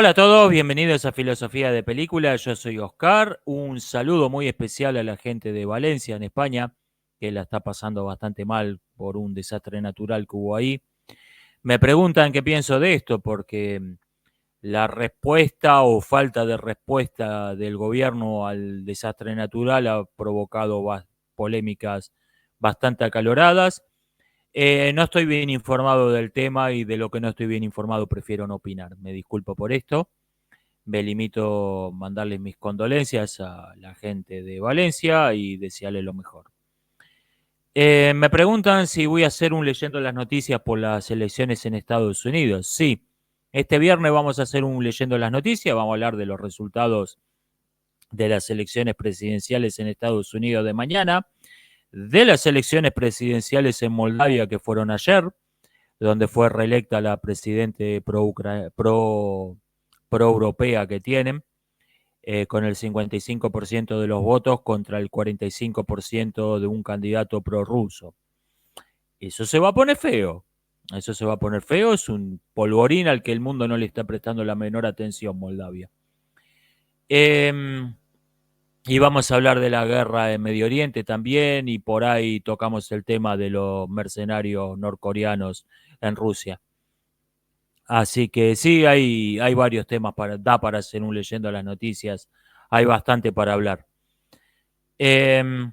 Hola a todos, bienvenidos a Filosofía de Película. Yo soy Oscar. Un saludo muy especial a la gente de Valencia, en España, que la está pasando bastante mal por un desastre natural que hubo ahí. Me preguntan qué pienso de esto, porque la respuesta o falta de respuesta del gobierno al desastre natural ha provocado polémicas bastante acaloradas. No estoy bien informado del tema y de lo que no estoy bien informado prefiero no opinar. Me disculpo por esto. Me limito a mandarles mis condolencias a la gente de Valencia y desearles lo mejor. Me preguntan si voy a hacer un leyendo las noticias por las elecciones en Estados Unidos. Sí, este viernes vamos a hacer un leyendo las noticias, vamos a hablar de los resultados de las elecciones presidenciales en Estados Unidos de mañana, de las elecciones presidenciales en Moldavia que fueron ayer, donde fue reelecta la presidente pro-europea que tienen, con el 55% de los votos contra el 45% de un candidato prorruso. Eso se va a poner feo. Eso se va a poner feo. Es un polvorín al que el mundo no le está prestando la menor atención, Moldavia. Y vamos a hablar de la guerra en Medio Oriente también, y por ahí tocamos el tema de los mercenarios norcoreanos en Rusia. Así que sí, hay varios temas da para hacer un leyendo las noticias. Hay bastante para hablar. Eh,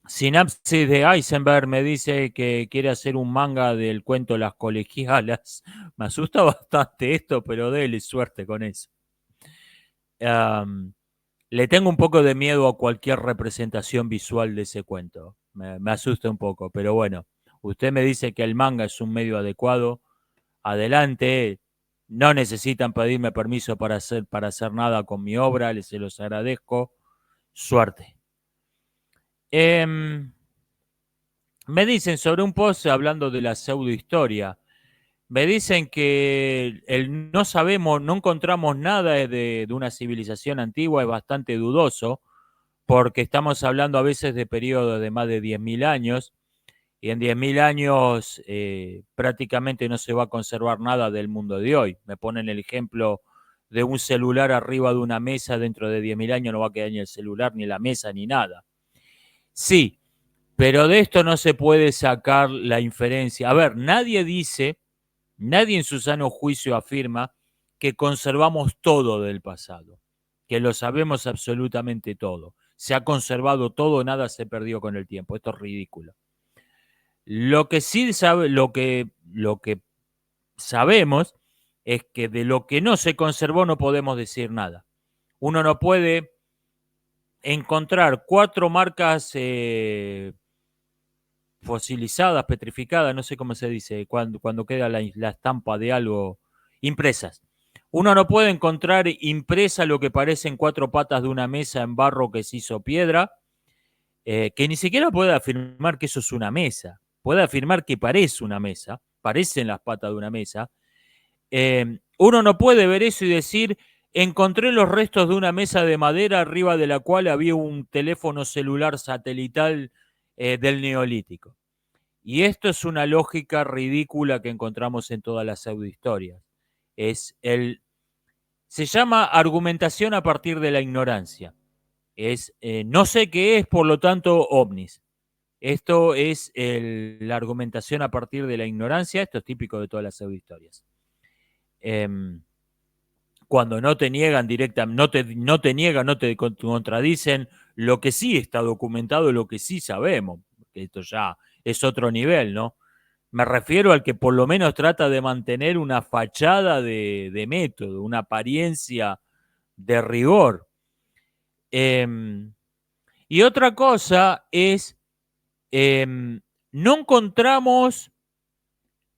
Sinapsis de Eisenberg me dice que quiere hacer un manga del cuento Las Colegialas. Me asusta bastante esto, pero dele suerte con eso. Um, Le tengo un poco de miedo a cualquier representación visual de ese cuento. Me asusta un poco, pero bueno, usted me dice que el manga es un medio adecuado. Adelante, no necesitan pedirme permiso para hacer nada con mi obra, les se los agradezco. Suerte. Me dicen sobre un post hablando de la pseudohistoria. Me dicen que no sabemos, no encontramos nada de una civilización antigua, es bastante dudoso, porque estamos hablando a veces de periodos de más de 10.000 años, y en 10.000 años prácticamente no se va a conservar nada del mundo de hoy. Me ponen el ejemplo de un celular arriba de una mesa, dentro de 10.000 años no va a quedar ni el celular, ni la mesa, ni nada. Sí, pero de esto no se puede sacar la inferencia. A ver, nadie en su sano juicio afirma que conservamos todo del pasado, que lo sabemos absolutamente todo. Se ha conservado todo, nada se perdió con el tiempo. Esto es ridículo. Lo que sí sabe, lo que sabemos es que de lo que no se conservó no podemos decir nada. Uno no puede encontrar 4 marcas fosilizadas, petrificadas, no sé cómo se dice, cuando queda la estampa de algo impresas. Uno no puede encontrar impresa lo que parecen 4 patas de una mesa en barro que se hizo piedra, que ni siquiera puede afirmar que eso es una mesa. Puede afirmar que parece una mesa, parecen las patas de una mesa. Uno no puede ver eso y decir, encontré los restos de una mesa de madera arriba de la cual había un teléfono celular satelital del Neolítico. Y esto es una lógica ridícula que encontramos en todas las pseudohistorias. Se llama argumentación a partir de la ignorancia. No sé qué es, por lo tanto, ovnis. Esto es la argumentación a partir de la ignorancia. Esto es típico de todas las pseudohistorias. Cuando no te niegan directamente, no te contradicen lo que sí está documentado, lo que sí sabemos. Esto ya es otro nivel, ¿no? Me refiero al que por lo menos trata de mantener una fachada de método, una apariencia de rigor. Y otra cosa es, no encontramos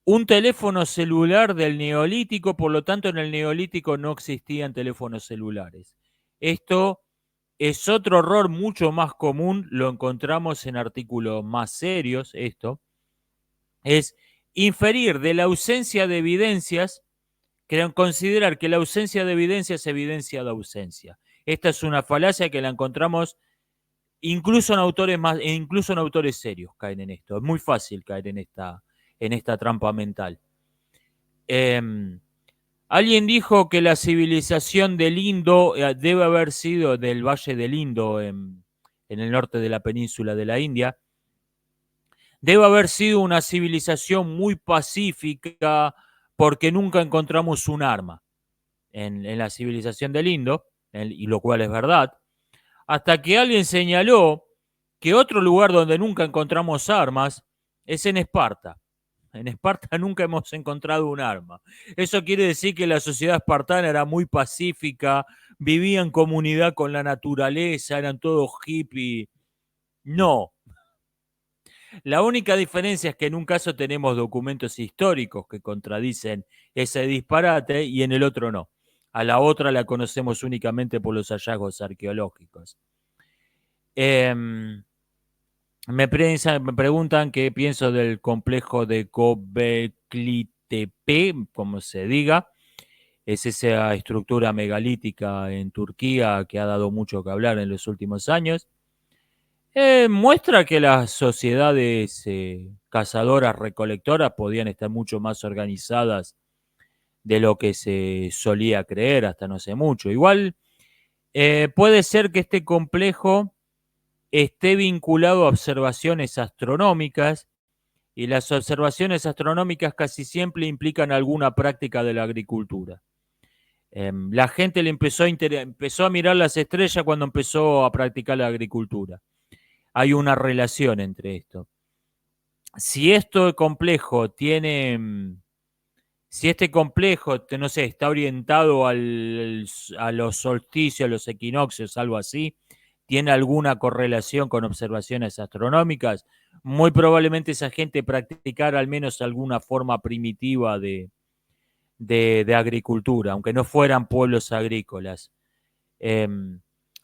un teléfono celular del Neolítico, por lo tanto en el Neolítico no existían teléfonos celulares. Esto es otro error mucho más común, lo encontramos en artículos más serios, esto, es inferir de la ausencia de evidencias, considerar que la ausencia de evidencia es evidencia de ausencia. Esta es una falacia que la encontramos incluso en autores serios caen en esto. Es muy fácil caer en esta trampa mental. Eh, Alguien dijo que la civilización del Indo debe haber sido del Valle del Indo, en el norte de la península de la India, debe haber sido una civilización muy pacífica porque nunca encontramos un arma en la civilización del Indo, y lo cual es verdad, hasta que alguien señaló que otro lugar donde nunca encontramos armas es en Esparta. En Esparta nunca hemos encontrado un arma. Eso quiere decir que la sociedad espartana era muy pacífica, vivía en comunidad con la naturaleza, eran todos hippies. No, la única diferencia es que en un caso tenemos documentos históricos que contradicen ese disparate y en el otro no. A la otra la conocemos únicamente por los hallazgos arqueológicos. Eh, me preguntan qué pienso del complejo de Göbekli Tepe, como se diga. Es esa estructura megalítica en Turquía que ha dado mucho que hablar en los últimos años. Muestra que las sociedades cazadoras recolectoras podían estar mucho más organizadas de lo que se solía creer hasta no hace mucho. Igual puede ser que este complejo esté vinculado a observaciones astronómicas, y las observaciones astronómicas casi siempre implican alguna práctica de la agricultura. La gente empezó a mirar las estrellas cuando empezó a practicar la agricultura. Hay una relación entre esto. Si esto complejo tiene, si este complejo, no sé, está orientado a los solsticios, a los equinoccios, algo así, tiene alguna correlación con observaciones astronómicas, muy probablemente esa gente practicara al menos alguna forma primitiva de agricultura, aunque no fueran pueblos agrícolas. Eh,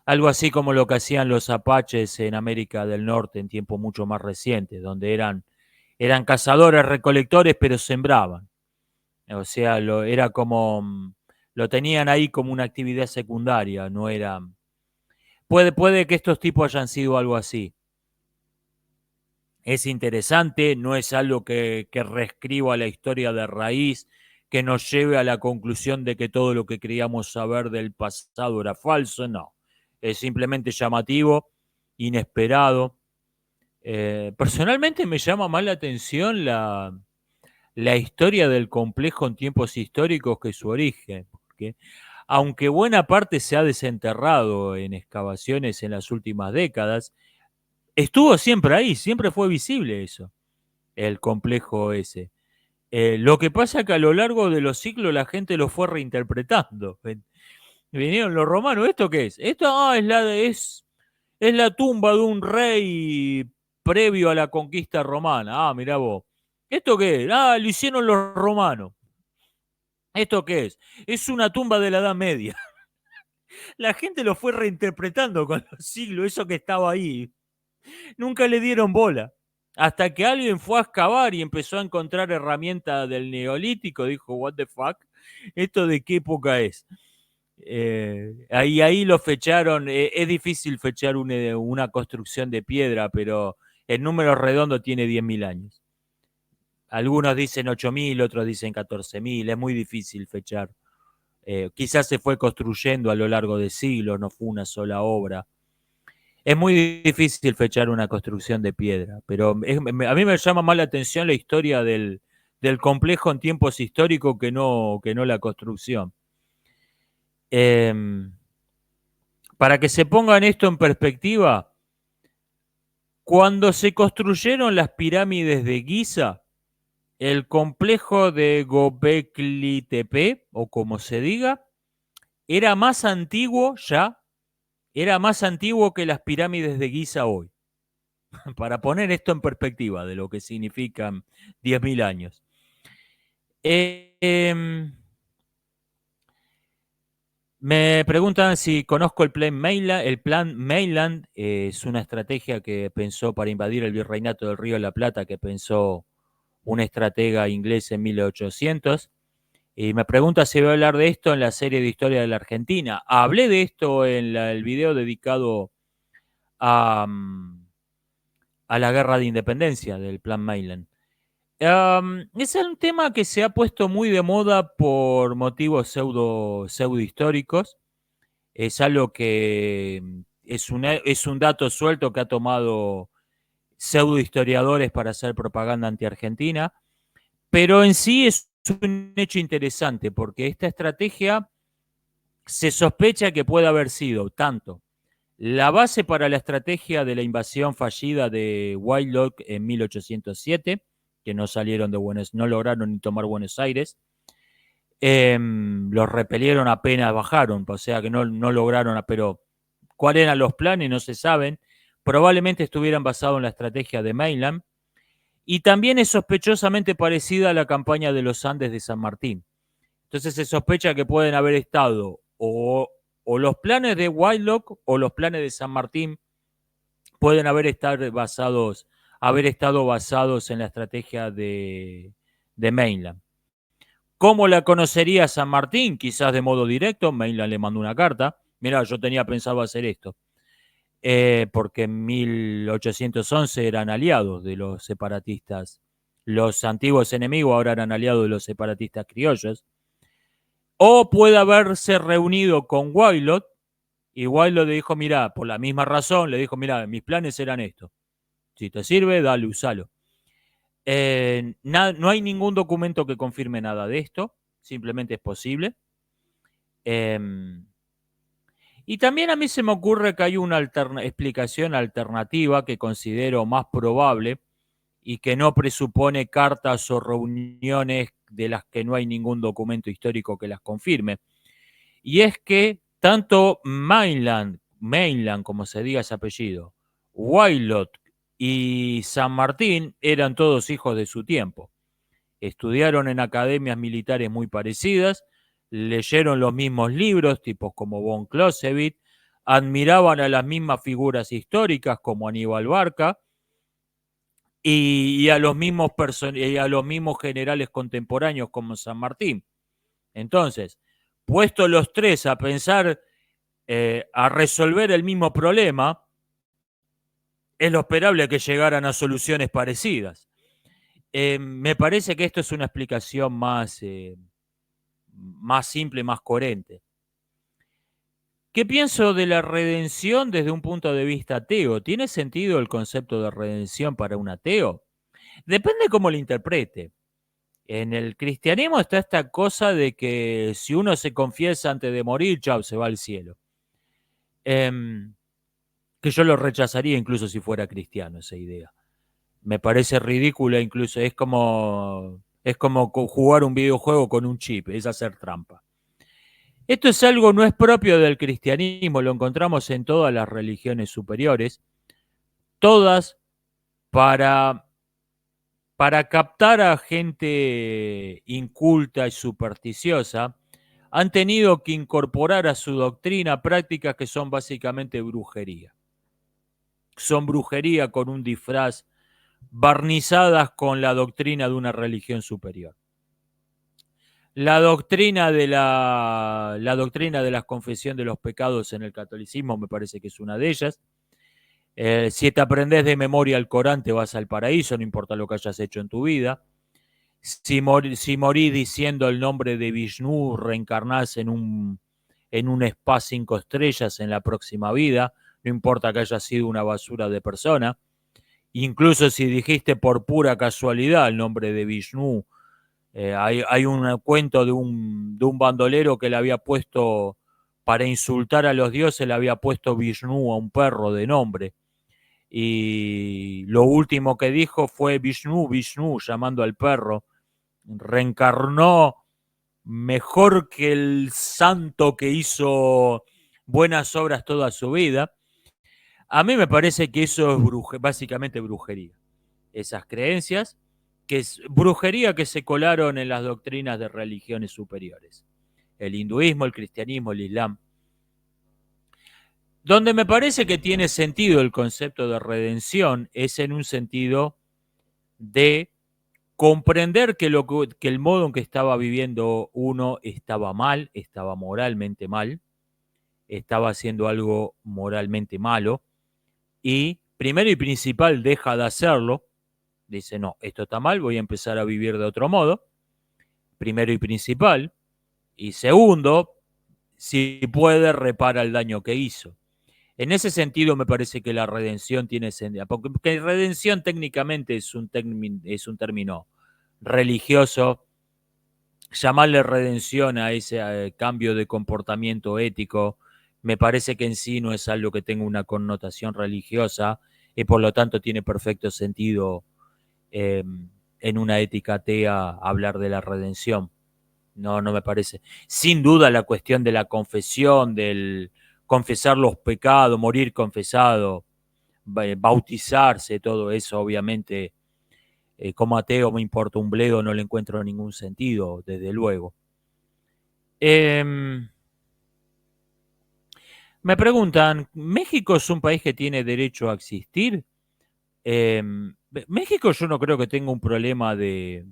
Algo así como lo que hacían los apaches en América del Norte en tiempos mucho más recientes, donde eran cazadores, recolectores, pero sembraban. O sea, era como, lo tenían ahí como una actividad secundaria, no era... Puede que estos tipos hayan sido algo así. Es interesante, no es algo que reescriba la historia de raíz, que nos lleve a la conclusión de que todo lo que creíamos saber del pasado era falso, no. Es simplemente llamativo, inesperado. Personalmente me llama más la atención la historia del complejo en tiempos históricos que su origen, porque aunque buena parte se ha desenterrado en excavaciones en las últimas décadas, estuvo siempre ahí, siempre fue visible eso, el complejo ese. Lo que pasa es que a lo largo de los siglos la gente lo fue reinterpretando. Vinieron los romanos, ¿esto qué es? Esto es la tumba de un rey previo a la conquista romana. Ah, mirá vos. ¿Esto qué es? Ah, lo hicieron los romanos. ¿Esto qué es? Es una tumba de la Edad Media. La gente lo fue reinterpretando con los siglos, eso que estaba ahí. Nunca le dieron bola. Hasta que alguien fue a excavar y empezó a encontrar herramientas del Neolítico, dijo, what the fuck, ¿esto de qué época es? Ahí lo fecharon, es difícil fechar una construcción de piedra, pero el número redondo tiene 10.000 años. Algunos dicen 8.000, otros dicen 14.000, es muy difícil fechar. Quizás se fue construyendo a lo largo de siglos, no fue una sola obra. Es muy difícil fechar una construcción de piedra, pero a mí me llama más la atención la historia del complejo en tiempos históricos que no la construcción. Para que se pongan esto en perspectiva, cuando se construyeron las pirámides de Giza, el complejo de Göbekli Tepe, o como se diga, era más antiguo ya, era más antiguo que las pirámides de Giza hoy. Para poner esto en perspectiva de lo que significan 10.000 años. Me preguntan si conozco el plan Mainland. El plan Mainland es una estrategia que pensó para invadir el virreinato del Río de la Plata, que pensó un estratega inglés en 1800. Y me pregunta si voy a hablar de esto en la serie de historia de la Argentina. Hablé de esto en el video dedicado a, a la guerra de independencia del plan Mainland. Es un tema que se ha puesto muy de moda por motivos pseudo históricos. Es algo que es un dato suelto que ha tomado pseudo historiadores para hacer propaganda anti-argentina, pero en sí es un hecho interesante porque esta estrategia se sospecha que puede haber sido tanto la base para la estrategia de la invasión fallida de Whitelock en 1807, que no salieron de no lograron ni tomar Buenos Aires. Los repelieron apenas bajaron, o sea que no lograron, pero cuáles eran los planes no se saben. Probablemente estuvieran basados en la estrategia de Mainland. Y también es sospechosamente parecida a la campaña de los Andes de San Martín. Entonces se sospecha que pueden haber estado o los planes de Whitelock o los planes de San Martín pueden haber estado basados en la estrategia de Mainland. ¿Cómo la conocería San Martín? Quizás de modo directo. Mainland le mandó una carta. Mira, yo tenía pensado hacer esto. Porque en 1811 eran aliados de los separatistas. Los antiguos enemigos ahora eran aliados de los separatistas criollos. O puede haberse reunido con Whitelock y Whitelock le dijo, mira, por la misma razón, le dijo, mira, mis planes eran estos. Si te sirve, dale, usalo. No hay ningún documento que confirme nada de esto, simplemente es posible. Y también a mí se me ocurre que hay una explicación alternativa que considero más probable y que no presupone cartas o reuniones de las que no hay ningún documento histórico que las confirme. Y es que tanto Mainland como se diga ese apellido, Whitelock y San Martín eran todos hijos de su tiempo. Estudiaron en academias militares muy parecidas, leyeron los mismos libros, tipos como von Clausewitz, admiraban a las mismas figuras históricas como Aníbal Barca y a los mismos generales contemporáneos como San Martín. Entonces, puestos los tres a pensar, a resolver el mismo problema, es lo esperable que llegaran a soluciones parecidas. Me parece que esto es una explicación más simple, más coherente. ¿Qué pienso de la redención desde un punto de vista ateo? ¿Tiene sentido el concepto de redención para un ateo? Depende cómo lo interprete. En el cristianismo está esta cosa de que si uno se confiesa antes de morir, chao, se va al cielo. Que yo lo rechazaría incluso si fuera cristiano, esa idea. Me parece ridícula incluso, es como jugar un videojuego con un chip, es hacer trampa. Esto es algo, no es propio del cristianismo, lo encontramos en todas las religiones superiores, todas para captar a gente inculta y supersticiosa, han tenido que incorporar a su doctrina prácticas que son básicamente brujería. Son brujería con un disfraz, barnizadas con la doctrina de una religión superior. La doctrina de la confesión de los pecados en el catolicismo me parece que es una de ellas. Si te aprendes de memoria el Corán, te vas al paraíso, no importa lo que hayas hecho en tu vida. Si morís diciendo el nombre de Vishnu, reencarnás en un spa 5 estrellas en la próxima vida, no importa que haya sido una basura de persona. Incluso si dijiste por pura casualidad el nombre de Vishnu, hay un cuento de un bandolero que le había puesto, para insultar a los dioses, le había puesto Vishnu a un perro de nombre. Y lo último que dijo fue Vishnu, Vishnu, llamando al perro. Reencarnó mejor que el santo que hizo buenas obras toda su vida. A mí me parece que eso es básicamente brujería. Esas creencias, que es brujería que se colaron en las doctrinas de religiones superiores. El hinduismo, el cristianismo, el islam. Donde me parece que tiene sentido el concepto de redención es en un sentido de comprender que el modo en que estaba viviendo uno estaba mal, estaba moralmente mal, estaba haciendo algo moralmente malo y, primero y principal, deja de hacerlo, Dice, no, esto está mal, voy a empezar a vivir de otro modo, primero y principal. Y segundo, si puede, repara el daño que hizo. En ese sentido me parece que la redención tiene sentido, porque redención técnicamente es un término religioso. Llamarle redención a ese cambio de comportamiento ético me parece que en sí no es algo que tenga una connotación religiosa y por lo tanto tiene perfecto sentido eh, en una ética atea hablar de la redención. No, no me parece. Sin duda la cuestión de la confesión, del confesar los pecados, morir confesado, bautizarse, todo eso, obviamente, como ateo me importa un bledo, no le encuentro ningún sentido, desde luego. Em, Me preguntan, ¿México es un país que tiene derecho a existir? México yo no creo que tenga un problema de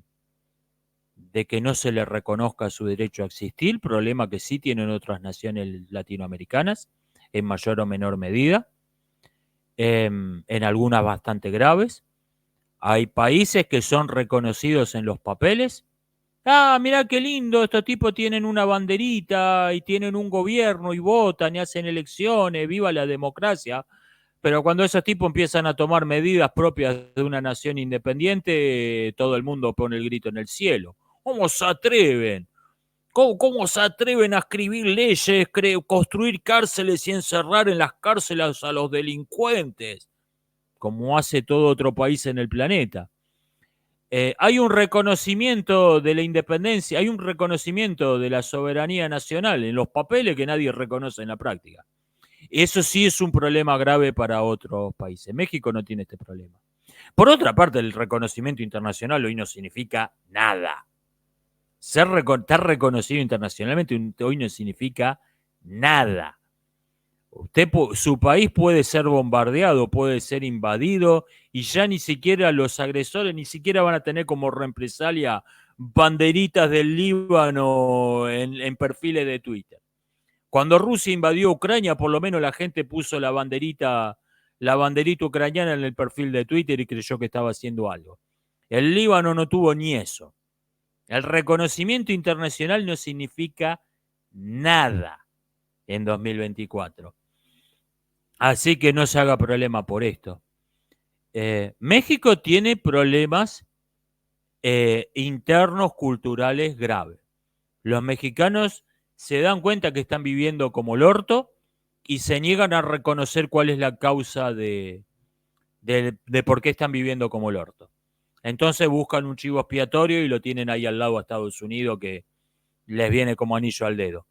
que no se le reconozca su derecho a existir, problema que sí tienen otras naciones latinoamericanas, en mayor o menor medida, en algunas bastante graves. Hay países que son reconocidos en los papeles. Ah, mirá qué lindo, estos tipos tienen una banderita y tienen un gobierno y votan y hacen elecciones, viva la democracia. Pero cuando esos tipos empiezan a tomar medidas propias de una nación independiente, todo el mundo pone el grito en el cielo. ¿Cómo se atreven? ¿Cómo se atreven a escribir leyes, construir cárceles y encerrar en las cárceles a los delincuentes? Como hace todo otro país en el planeta. Hay un reconocimiento de la independencia, hay un reconocimiento de la soberanía nacional en los papeles que nadie reconoce en la práctica. Eso sí es un problema grave para otros países. México no tiene este problema. Por otra parte, el reconocimiento internacional hoy no significa nada. Estar reconocido internacionalmente hoy no significa nada. Su país puede ser bombardeado, puede ser invadido y ya ni siquiera los agresores ni siquiera van a tener como represalia banderitas del Líbano en perfiles de Twitter. Cuando Rusia invadió Ucrania, por lo menos la gente puso la banderita ucraniana en el perfil de Twitter y creyó que estaba haciendo algo. El Líbano no tuvo ni eso. El reconocimiento internacional no significa nada en 2024. Así que no se haga problema por esto. México tiene problemas internos culturales graves. Los mexicanos se dan cuenta que están viviendo como el orto y se niegan a reconocer cuál es la causa de por qué están viviendo como el orto. Entonces buscan un chivo expiatorio y lo tienen ahí al lado a Estados Unidos que les viene como anillo al dedo.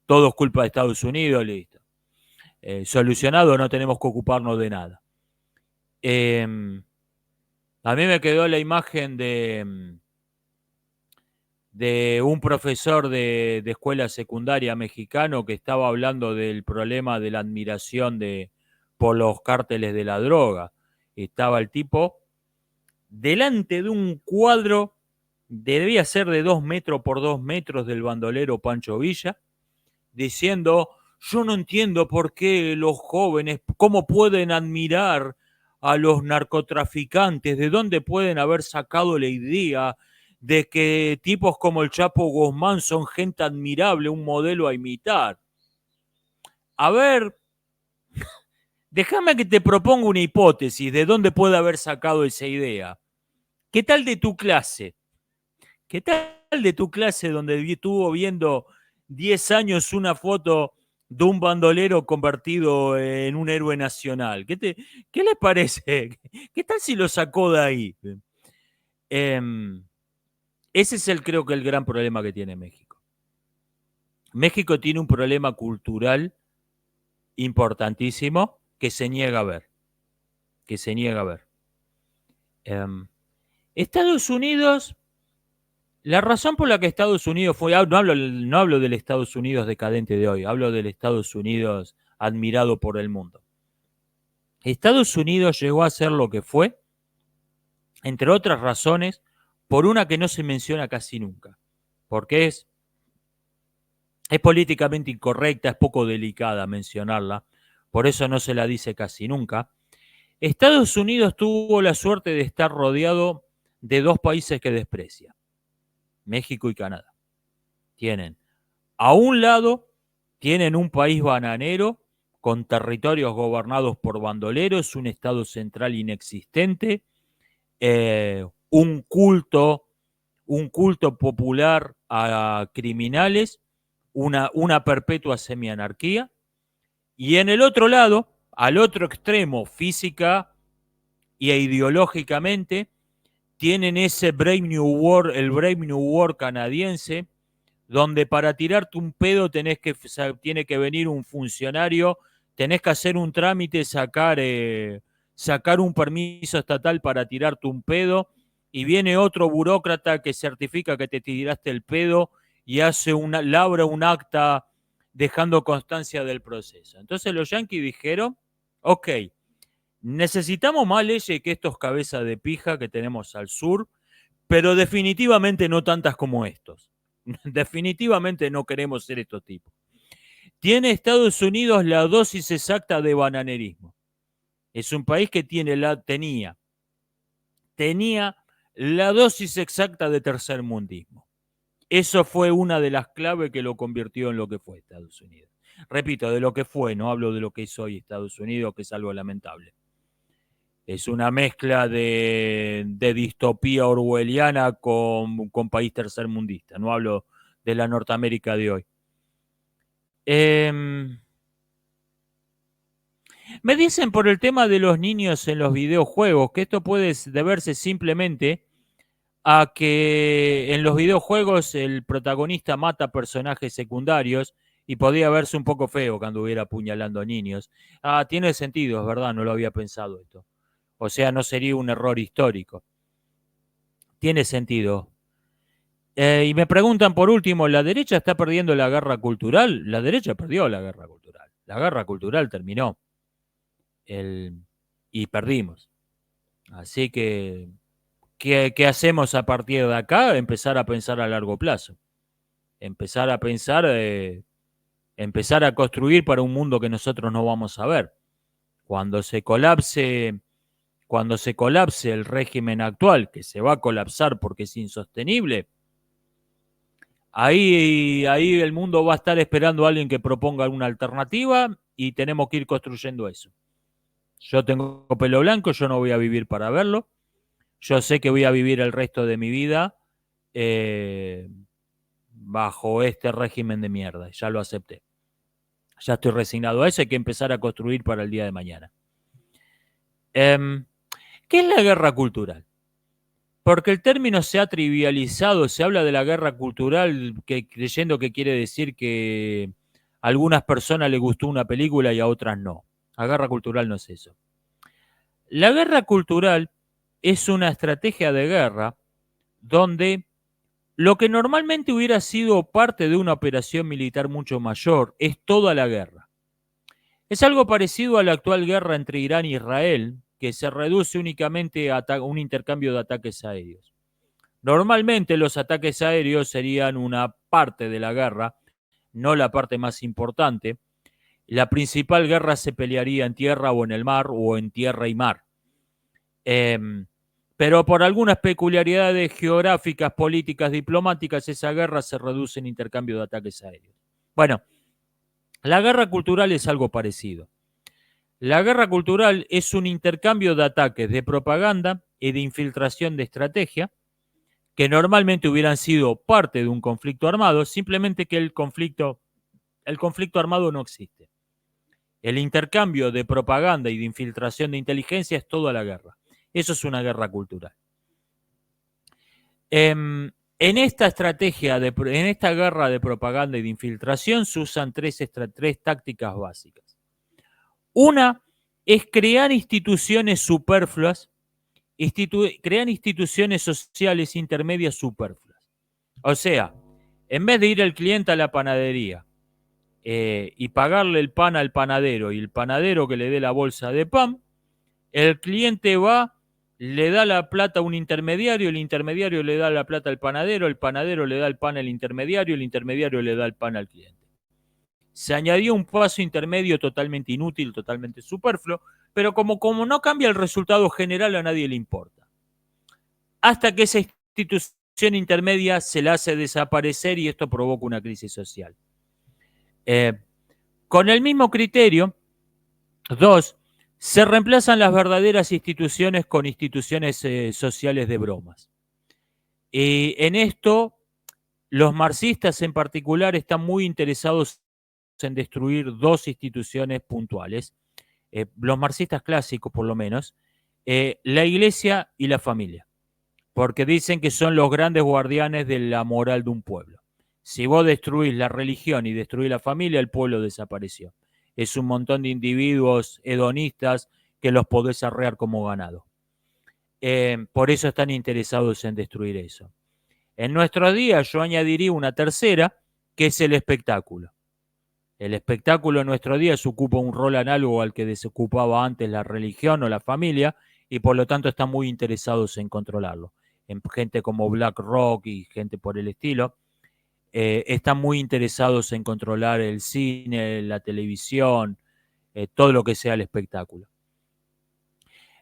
Todo es culpa de Estados Unidos, listo. Solucionado, no tenemos que ocuparnos de nada. A mí me quedó la imagen de un profesor de escuela secundaria mexicano que estaba hablando del problema de la admiración por los cárteles de la droga. Estaba el tipo delante de un cuadro, debía ser de 2 metros por 2 metros del bandolero Pancho Villa, diciendo, yo no entiendo por qué los jóvenes, cómo pueden admirar a los narcotraficantes, de dónde pueden haber sacado la idea de que tipos como el Chapo Guzmán son gente admirable, un modelo a imitar. A ver, déjame que te proponga una hipótesis de dónde puede haber sacado esa idea. ¿Qué tal de tu clase? ¿Qué tal de tu clase donde estuvo viendo 10 años una foto de un bandolero convertido en un héroe nacional? ¿Qué les parece? ¿Qué tal si lo sacó de ahí? Eh, Ese es creo que el gran problema que tiene México. México tiene un problema cultural importantísimo que se niega a ver. Que se niega a ver. Estados Unidos, la razón por la que Estados Unidos fue, no hablo del Estados Unidos decadente de hoy, hablo del Estados Unidos admirado por el mundo. Estados Unidos llegó a ser lo que fue, entre otras razones, por una que no se menciona casi nunca, porque es políticamente incorrecta, es poco delicada mencionarla, por eso no se la dice casi nunca. Estados Unidos tuvo la suerte de estar rodeado de dos países que desprecia, México y Canadá. Tienen, a un lado, tienen un país bananero con territorios gobernados por bandoleros, un Estado central inexistente, un culto popular a criminales, una perpetua semianarquía, y en el otro lado, al otro extremo, física e ideológicamente, tienen ese Brave New World, el Brave New World canadiense, donde para tirarte un pedo tiene que venir un funcionario, tenés que hacer un trámite, sacar un permiso estatal para tirarte un pedo, y viene otro burócrata que certifica que te tiraste el pedo y labra un acta dejando constancia del proceso. Entonces los yanquis dijeron, ok, necesitamos más leyes que estos cabezas de pija que tenemos al sur, pero definitivamente no tantas como estos. Definitivamente no queremos ser estos tipos. Tiene Estados Unidos la dosis exacta de bananerismo. Es un país que tenía la dosis exacta de tercermundismo. Eso fue una de las claves que lo convirtió en lo que fue Estados Unidos. Repito, de lo que fue, no hablo de lo que es hoy Estados Unidos, que es algo lamentable. Es una mezcla de distopía orwelliana con país tercermundista. No hablo de la Norteamérica de hoy. Me dicen por el tema de los niños en los videojuegos que esto puede deberse simplemente a que en los videojuegos el protagonista mata personajes secundarios y podría verse un poco feo cuando hubiera apuñalando a niños. Ah, tiene sentido, es verdad, no lo había pensado esto. O sea, no sería un error histórico. Tiene sentido. Y me preguntan por último, ¿la derecha está perdiendo la guerra cultural? La derecha perdió la guerra cultural. La guerra cultural terminó. Y perdimos. Así que, ¿qué hacemos a partir de acá? Empezar a pensar a largo plazo. Empezar a pensar, empezar a construir para un mundo que nosotros no vamos a ver. Cuando se colapse, cuando se colapse el régimen actual, que se va a colapsar porque es insostenible, ahí el mundo va a estar esperando a alguien que proponga alguna alternativa y tenemos que ir construyendo eso. Yo tengo pelo blanco, yo no voy a vivir para verlo. Yo sé que voy a vivir el resto de mi vida bajo este régimen de mierda. Ya lo acepté. Ya estoy resignado a eso. Hay que empezar a construir para el día de mañana. ¿Qué es la guerra cultural? Porque el término se ha trivializado, se habla de la guerra cultural creyendo que quiere decir que a algunas personas les gustó una película y a otras no. La guerra cultural no es eso. La guerra cultural es una estrategia de guerra donde lo que normalmente hubiera sido parte de una operación militar mucho mayor es toda la guerra. Es algo parecido a la actual guerra entre Irán e Israel, que se reduce únicamente a un intercambio de ataques aéreos. Normalmente los ataques aéreos serían una parte de la guerra, no la parte más importante. La principal guerra se pelearía en tierra o en el mar o en tierra y mar. Pero por algunas peculiaridades geográficas, políticas, diplomáticas, esa guerra se reduce en intercambio de ataques aéreos. Bueno, la guerra cultural es algo parecido. La guerra cultural es un intercambio de ataques de propaganda y de infiltración de estrategia que normalmente hubieran sido parte de un conflicto armado, simplemente que el conflicto armado no existe. El intercambio de propaganda y de infiltración de inteligencia es toda la guerra. Eso es una guerra cultural. En esta en esta guerra de propaganda y de infiltración se usan tres tácticas básicas. Una es crear instituciones superfluas, crear instituciones sociales intermedias superfluas. O sea, en vez de ir el cliente a la panadería y pagarle el pan al panadero y el panadero que le dé la bolsa de pan, el cliente va, le da la plata a un intermediario, el intermediario le da la plata al panadero, el panadero le da el pan al intermediario, el intermediario le da el pan al cliente. Se añadió un paso intermedio totalmente inútil, totalmente superfluo, pero como no cambia el resultado general, a nadie le importa. Hasta que esa institución intermedia se la hace desaparecer y esto provoca una crisis social. Con el mismo criterio, dos, se reemplazan las verdaderas instituciones con instituciones sociales de bromas. Y en esto, los marxistas en particular están muy interesados en destruir dos instituciones puntuales, los marxistas clásicos por lo menos, la iglesia y la familia, porque dicen que son los grandes guardianes de la moral de un pueblo. Si vos destruís la religión y destruís la familia, el pueblo desapareció. Es un montón de individuos hedonistas que los podés arrear como ganado. Por eso están interesados en destruir eso. En nuestros días yo añadiría una tercera, que es el espectáculo. El espectáculo en nuestros días ocupa un rol análogo al que desocupaba antes la religión o la familia, y por lo tanto están muy interesados en controlarlo. En gente como BlackRock y gente por el estilo, están muy interesados en controlar el cine, la televisión, todo lo que sea el espectáculo.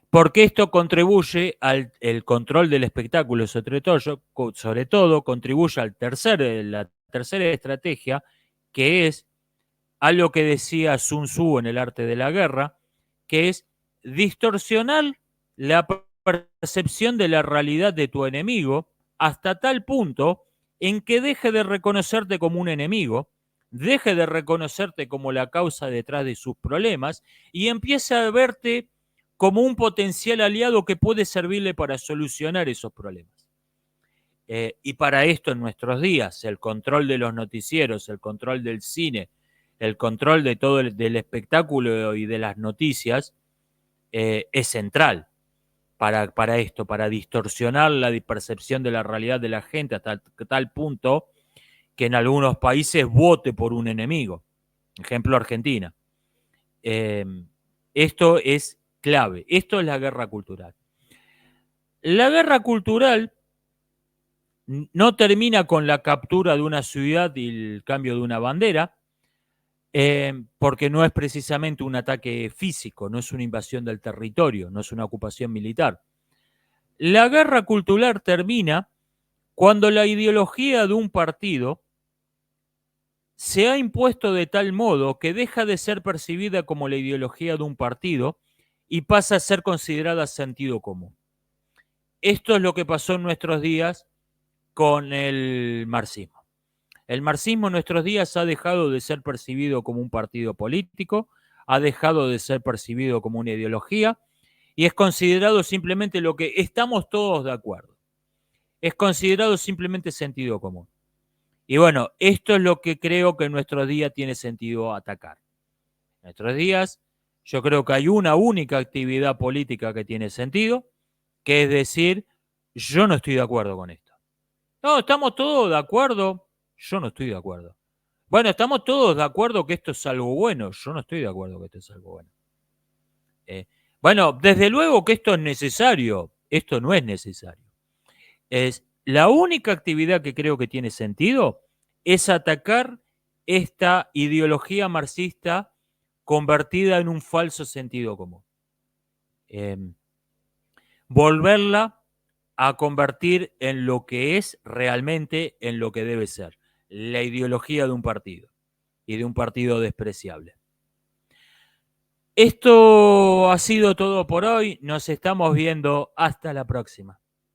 Porque esto contribuye al el control del espectáculo, sobre todo contribuye la tercera estrategia, que es algo que decía Sun Tzu en El arte de la guerra, que es distorsionar la percepción de la realidad de tu enemigo hasta tal punto en que deje de reconocerte como un enemigo, deje de reconocerte como la causa detrás de sus problemas y empiece a verte como un potencial aliado que puede servirle para solucionar esos problemas. Y para esto en nuestros días, el control de los noticieros, el control del cine, el control de todo del espectáculo y de las noticias es central para esto, para distorsionar la percepción de la realidad de la gente hasta tal punto que en algunos países vote por un enemigo. Ejemplo, Argentina. Esto es clave. Esto es la guerra cultural. La guerra cultural no termina con la captura de una ciudad y el cambio de una bandera, porque no es precisamente un ataque físico, no es una invasión del territorio, no es una ocupación militar. La guerra cultural termina cuando la ideología de un partido se ha impuesto de tal modo que deja de ser percibida como la ideología de un partido y pasa a ser considerada sentido común. Esto es lo que pasó en nuestros días con el marxismo. El marxismo en nuestros días ha dejado de ser percibido como un partido político, ha dejado de ser percibido como una ideología y es considerado simplemente lo que estamos todos de acuerdo. Es considerado simplemente sentido común. Y bueno, esto es lo que creo que en nuestros días tiene sentido atacar. En nuestros días yo creo que hay una única actividad política que tiene sentido, que es decir, yo no estoy de acuerdo con esto. No, estamos todos de acuerdo, yo no estoy de acuerdo. Bueno, estamos todos de acuerdo que esto es algo bueno, yo no estoy de acuerdo que esto es algo bueno. Bueno, desde luego que esto es necesario, esto no es necesario. La única actividad que creo que tiene sentido es atacar esta ideología marxista convertida en un falso sentido común. Volverla a convertir en lo que es realmente, en lo que debe ser, la ideología de un partido y de un partido despreciable. Esto ha sido todo por hoy. Nos estamos viendo. Hasta la próxima.